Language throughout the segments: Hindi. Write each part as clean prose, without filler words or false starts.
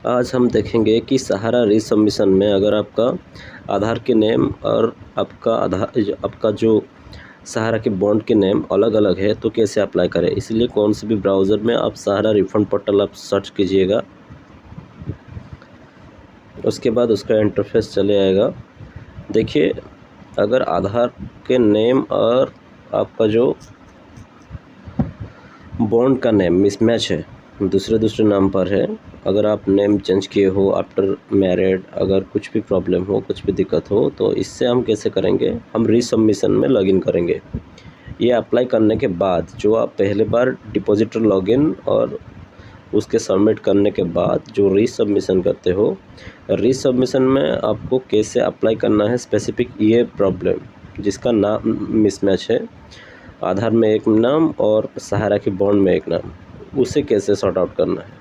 आज हम देखेंगे कि सहारा रीसबमिशन में अगर आपका आधार के नेम और आपका जो सहारा के बॉन्ड के नेम अलग अलग है तो कैसे अप्लाई करें। इसलिए कौन से भी ब्राउज़र में आप सहारा रिफंड पोर्टल आप सर्च कीजिएगा, उसके बाद उसका इंटरफेस चले आएगा। देखिए, अगर आधार के नेम और आपका जो बॉन्ड का नेम मिसमैच है, दूसरे नाम पर है, अगर आप नेम चेंज किए हो आफ्टर मैरिड, अगर कुछ भी प्रॉब्लम हो, कुछ भी दिक्कत हो, तो इससे हम कैसे करेंगे, हम रीसबमिशन में लॉगिन करेंगे। ये अप्लाई करने के बाद जो आप पहले बार डिपॉजिटर लॉगिन और उसके सबमिट करने के बाद जो रीसबमिशन करते हो, रीसबमिशन में आपको कैसे अप्लाई करना है स्पेसिफिक ये प्रॉब्लम जिसका नाम मिसमैच है, आधार में एक नाम और सहारा के बॉन्ड में एक नाम, उसे कैसे सॉर्ट आउट करना है।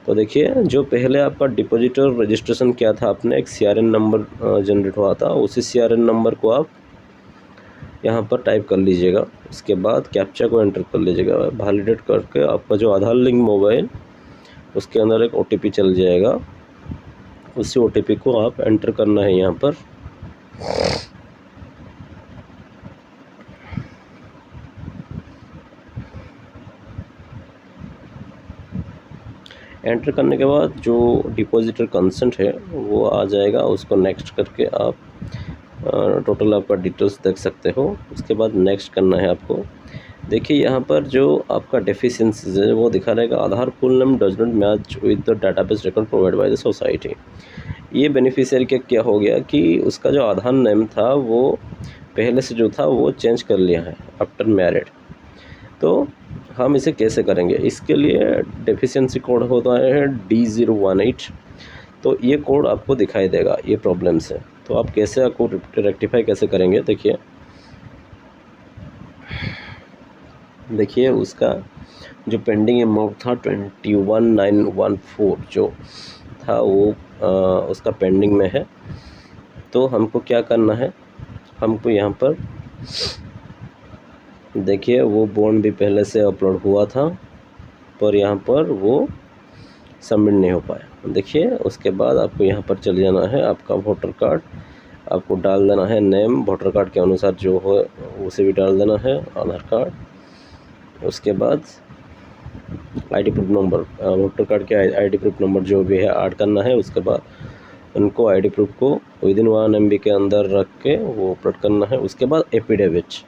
तो देखिए, जो पहले आपका डिपॉजिटर रजिस्ट्रेशन किया था आपने, एक CRN नंबर जनरेट हुआ था, उसी CRN नंबर को आप यहाँ पर टाइप कर लीजिएगा। उसके बाद कैप्चा को एंटर कर लीजिएगा, वैलिडेट करके आपका जो आधार लिंक मोबाइल, उसके अंदर एक OTP चल जाएगा, उसी OTP को आप एंटर करना है यहाँ पर। एंटर करने के बाद जो डिपॉजिटर कंसेंट है वो आ जाएगा, उसको नेक्स्ट करके आप टोटल आपका डिटेल्स देख सकते हो। उसके बाद नेक्स्ट करना है आपको। देखिए, यहाँ पर जो आपका डेफिशिएंसीज है वो दिखा रहेगा, Aadhaar full name does not match with the database record provide by the society. ये बेनिफिशियरी का क्या हो गया कि उसका जो आधार नेम था वो पहले से जो था वो चेंज कर लिया है आफ्टर मैरिड। तो हम इसे कैसे करेंगे, इसके लिए डेफिशिएंसी कोड होता है D018। तो ये कोड आपको दिखाई देगा, ये प्रॉब्लम्स है। तो आप कैसे आपको रेक्टिफाई कैसे करेंगे, देखिए उसका जो पेंडिंग अमाउंट था 21,914 जो था वो उसका पेंडिंग में है। तो हमको क्या करना है, हमको यहाँ पर देखिए वो बॉन्ड भी पहले से अपलोड हुआ था पर यहाँ पर वो सबमिट नहीं हो पाया। देखिए, उसके बाद आपको यहाँ पर चले जाना है, आपका वोटर कार्ड आपको डाल देना है, नेम वोटर कार्ड के अनुसार जो हो उसे भी डाल देना है, आधार कार्ड। उसके बाद ID proof number, voter card के ID प्रूफ नंबर जो भी है ऐड करना है। उसके बाद उनको ID प्रूफ को विदिन 1 MB के अंदर रख के वो अपलोड करना है। उसके बाद एफिडेविट,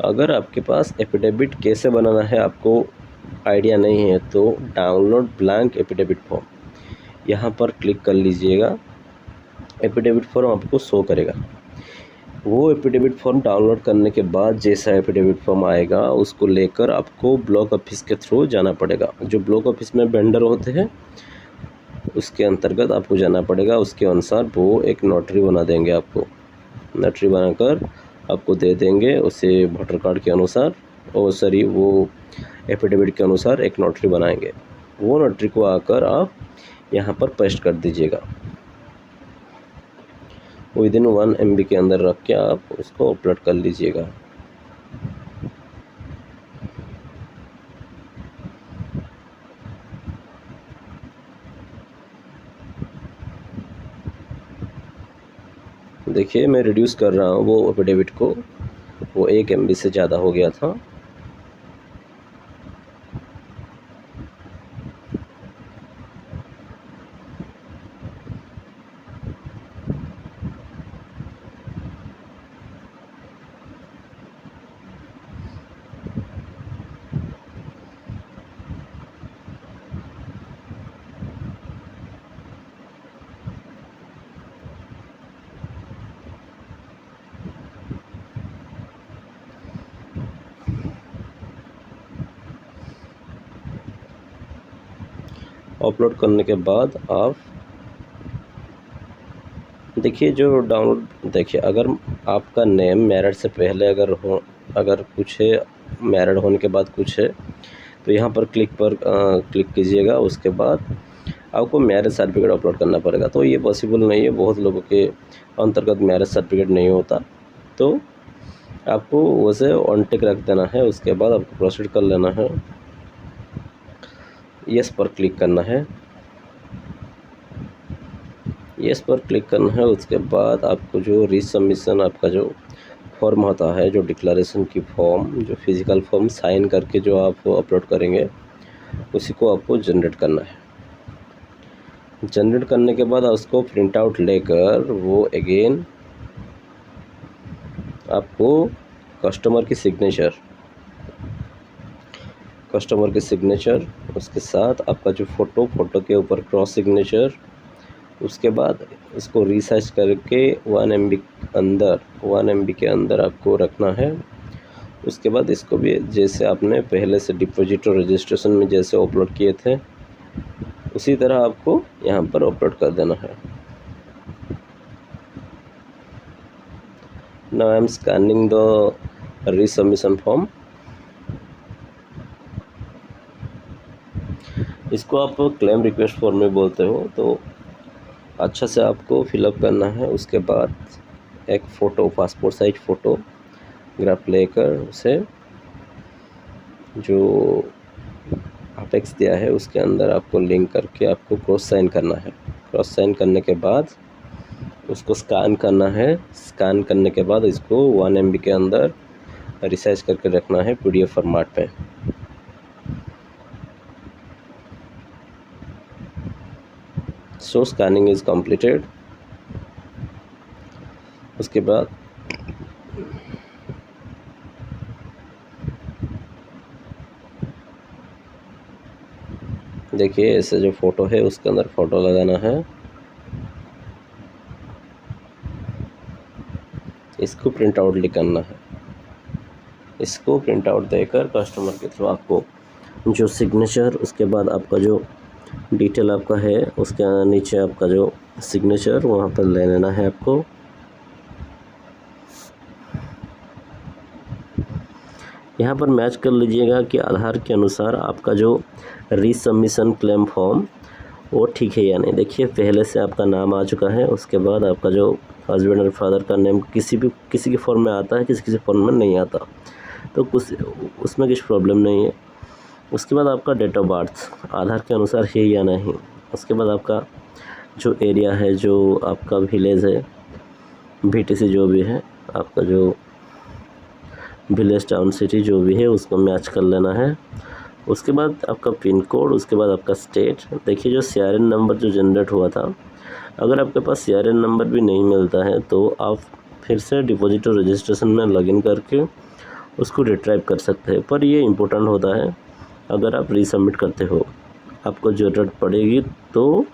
अगर आपके पास एफिडेविट कैसे बनाना है आपको आइडिया नहीं है तो डाउनलोड ब्लैंक एफिडेविट फॉर्म, यहाँ पर क्लिक कर लीजिएगा। एफिडेविट फॉर्म आपको शो करेगा। वो एफिडेविट फॉर्म डाउनलोड करने के बाद जैसा एफिडेविट फॉर्म आएगा उसको लेकर आपको ब्लॉक ऑफिस के थ्रू जाना पड़ेगा। जो ब्लॉक ऑफिस में वेंडर होते हैं उसके अंतर्गत आपको जाना पड़ेगा। उसके अनुसार वो एक नोटरी बना देंगे, आपको नोटरी बनाकर आपको दे देंगे। उसे वोटर कार्ड के अनुसार वो एफिडेविट के अनुसार एक नोटरी बनाएंगे। वो नोटरी को आकर आप यहाँ पर पेस्ट कर दीजिएगा। विदिन 1 MB के अंदर रख के आप उसको अपलोड कर लीजिएगा। देखिए, मैं रिड्यूस कर रहा हूँ वो एफिडेविट को, वो 1 MB से ज़्यादा हो गया था। अपलोड करने के बाद आप देखिए जो डाउनलोड, देखिए अगर आपका नेम मैरिड से पहले अगर कुछ है, मैरिड होने के बाद कुछ है, तो यहाँ पर क्लिक कीजिएगा। उसके बाद आपको मैरिज सर्टिफिकेट अपलोड करना पड़ेगा। तो ये पॉसिबल नहीं है, बहुत लोगों के अंतर्गत मैरिज सर्टिफिकेट नहीं होता, तो आपको उसे ऑन टिक रख देना है। उसके बाद आपको प्रोसीड कर लेना है, यस पर क्लिक करना है। यस पर क्लिक करना है। उसके बाद आपको जो रीसबमिशन आपका जो फॉर्म होता है, जो डिक्लेरेशन की फॉर्म, जो फिज़िकल फॉर्म साइन करके जो आप अपलोड करेंगे, उसी को आपको जनरेट करना है। जनरेट करने के बाद उसको प्रिंट आउट लेकर वो अगेन आपको कस्टमर की सिग्नेचर, उसके साथ आपका जो फ़ोटो के ऊपर क्रॉस सिग्नेचर, उसके बाद इसको रिसाइज करके 1 MB के अंदर आपको रखना है। उसके बाद इसको भी जैसे आपने पहले से डिपॉजिट और रजिस्ट्रेशन में जैसे अपलोड किए थे, उसी तरह आपको यहाँ पर अपलोड कर देना है। Now I am scanning the resubmission form। इसको आप क्लेम रिक्वेस्ट फॉर्म में बोलते हो, तो अच्छा से आपको फिलअप करना है। उसके बाद एक फ़ोटो, पासपोर्ट साइज फ़ोटोग्राफ लेकर उसे जो अपेक्स दिया है उसके अंदर आपको लिंक करके आपको क्रॉस साइन करना है। क्रॉस साइन करने के बाद उसको स्कैन करना है। स्कैन करने के बाद इसको 1 MB के अंदर रिसाइज करके रखना है PDF फॉर्मेट पे। सो स्कैनिंग इज़ कंप्लीटेड। उसके बाद देखिए ऐसे जो फ़ोटो है उसके अंदर फ़ोटो लगाना है। इसको प्रिंट आउट निकालना है। इसको प्रिंट आउट देकर कस्टमर के थ्रू आपको जो सिग्नेचर, उसके बाद आपका जो डिटेल आपका है उसके नीचे आपका जो सिग्नेचर वहाँ पर ले लेना है आपको। यहाँ पर मैच कर लीजिएगा कि आधार के अनुसार आपका जो रीसबमिशन क्लेम फॉर्म वो ठीक है या नहीं। देखिए पहले से आपका नाम आ चुका है, उसके बाद आपका जो हस्बैंड और फादर का नेम किसी के फॉर्म में आता है, किसी फॉर्म में नहीं आता, तो कुछ उसमें कुछ प्रॉब्लम नहीं है। उसके बाद आपका डेट ऑफ बर्थ आधार के अनुसार है या नहीं। उसके बाद आपका जो एरिया है, जो आपका विलेज है, VTC जो भी है, आपका जो विलेज, टाउन, सिटी जो भी है उसको मैच कर लेना है। उसके बाद आपका पिन कोड, उसके बाद आपका स्टेट। देखिए जो CRN नंबर जो जनरेट हुआ था, अगर आपके पास CRN नंबर भी नहीं मिलता है तो आप फिर से डिपॉजिट और रजिस्ट्रेशन में लॉगिन करके उसको रिट्राइव कर सकते हैं। पर ये इम्पोर्टेंट होता है, अगर आप रीसबमिट करते हो आपको ज़रूरत पड़ेगी तो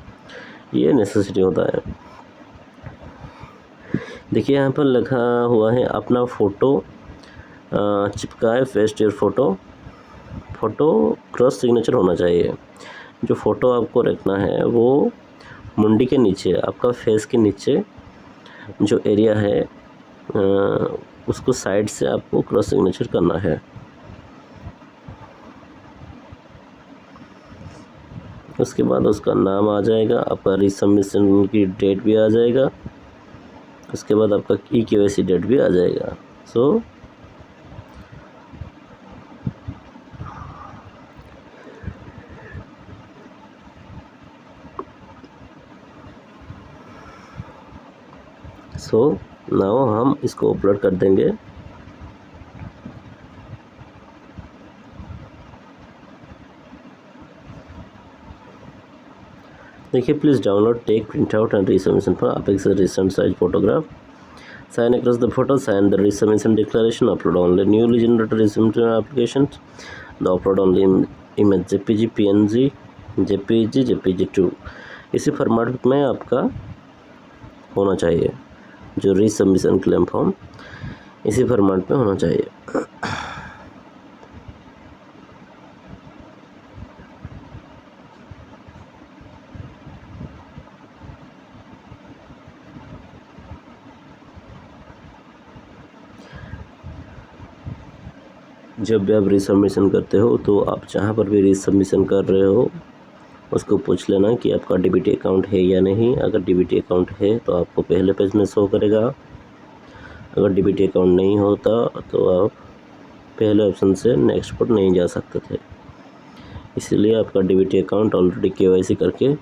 ये नेसेसिटी होता है। देखिए यहाँ पर लिखा हुआ है अपना फ़ोटो चिपकाए, paste your photo cross signature होना चाहिए। जो फ़ोटो आपको रखना है वो मुंडी के नीचे, आपका फेस के नीचे जो एरिया है उसको साइड से आपको क्रॉस सिग्नेचर करना है। उसके बाद उसका नाम आ जाएगा, आपका रीसबमिशन की डेट भी आ जाएगा, उसके बाद आपका KYC डेट भी आ जाएगा। सो नाउ हम इसको अपलोड कर देंगे। देखिए please download, take print out and resubmission for affix recent size photograph, sign across the photo, sign the resubmission declaration, upload only newly generated resubmission application, the upload only image JPG, PNG, JPG, JPG2। इसी फॉर्मेट में आपका होना चाहिए। जो रीसबमिशन क्लेम फॉर्म इसी फॉर्मेट में होना चाहिए। जब भी आप रीसबमिशन करते हो तो आप जहाँ पर भी रीसबमिशन कर रहे हो उसको पूछ लेना कि आपका DBT अकाउंट है या नहीं। अगर DBT अकाउंट है तो आपको पहले पेज में शो करेगा, अगर DBT अकाउंट नहीं होता तो आप पहले ऑप्शन से नेक्स्ट पर नहीं जा सकते थे। इसीलिए आपका DBT अकाउंट ऑलरेडी KYC करके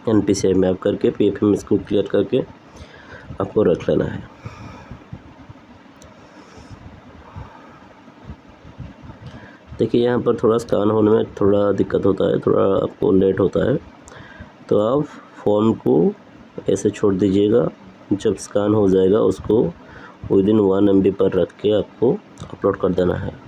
NPCI मैप करके PFM इसको क्लियर करके आपको रख लेना है। देखिए यहाँ पर थोड़ा स्कैन होने में थोड़ा दिक्कत होता है, थोड़ा आपको लेट होता है, तो आप फॉर्म को ऐसे छोड़ दीजिएगा। जब स्कैन हो जाएगा उसको विदिन 1 MB पर रख के आपको अपलोड कर देना है।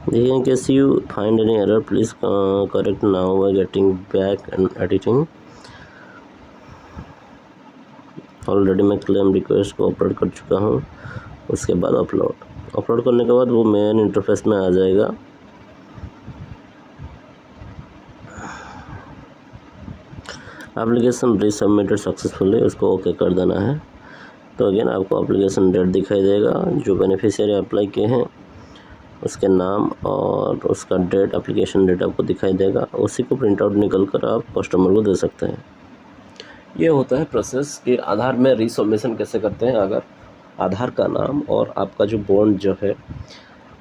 देखिए, in case you find any error please correct now by getting back and editing। Already मैं क्लेम रिक्वेस्ट को अपलोड कर चुका हूँ। उसके बाद अपलोड करने के बाद वो मेन इंटरफेस में आ जाएगा। एप्लीकेशन रीसबमिटेड सक्सेसफुली, उसको ओके कर देना है। तो अगेन आपको एप्लीकेशन डेट दिखाई देगा, जो बेनिफिशियरी अप्लाई किए हैं उसके नाम और उसका डेट, एप्लीकेशन डेट आपको दिखाई देगा। उसी को प्रिंट आउट निकल कर आप कस्टमर को दे सकते हैं। ये होता है प्रोसेस कि आधार में रीसबमिशन कैसे करते हैं। अगर आधार का नाम और आपका जो बॉन्ड जो है,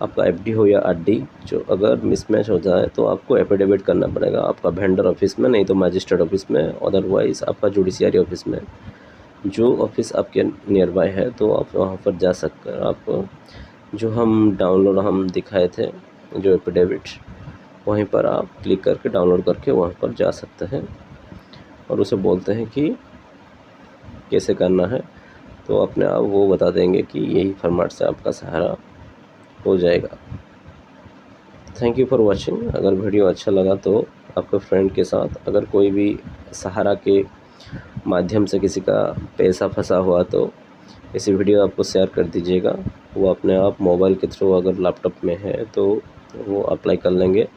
आपका FD हो या RD, जो अगर मिसमैच हो जाए तो आपको एफिडेविट करना पड़ेगा आपका वेंडर ऑफिस में, नहीं तो मजिस्ट्रेट ऑफिस में, अदरवाइज़ आपका जुडिशियरी ऑफिस में, जो ऑफिस आपके नियर बाय है तो आप वहाँ पर जा सकते हैं। आप जो हम दिखाए थे जो एफिडेविट, वहीं पर आप क्लिक करके डाउनलोड करके वहाँ पर जा सकते हैं और उसे बोलते हैं कि कैसे करना है, तो अपने आप वो बता देंगे कि यही फॉर्मेट से आपका सहारा हो जाएगा। Thank you for watching. अगर वीडियो अच्छा लगा तो आपके फ्रेंड के साथ, अगर कोई भी सहारा के माध्यम से किसी का पैसा फंसा हुआ तो इसी वीडियो आपको शेयर कर दीजिएगा। वो अपने आप मोबाइल के थ्रू, अगर लैपटॉप में है तो वो अप्लाई कर लेंगे।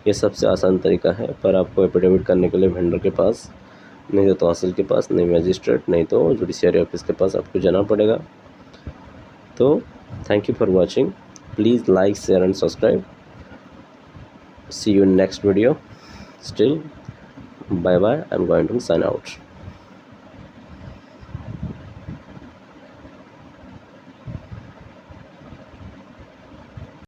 ये सबसे आसान तरीका है, पर आपको एफिडेविट करने के लिए वेंडर के पास, नहीं तो तहसील के पास, नहीं मजिस्ट्रेट, नहीं तो जुडिशियरी ऑफिस के पास आपको जाना पड़ेगा। तो thank you for watching. Please like, share and subscribe. See you in next video. Still, bye bye. I'm going to sign out.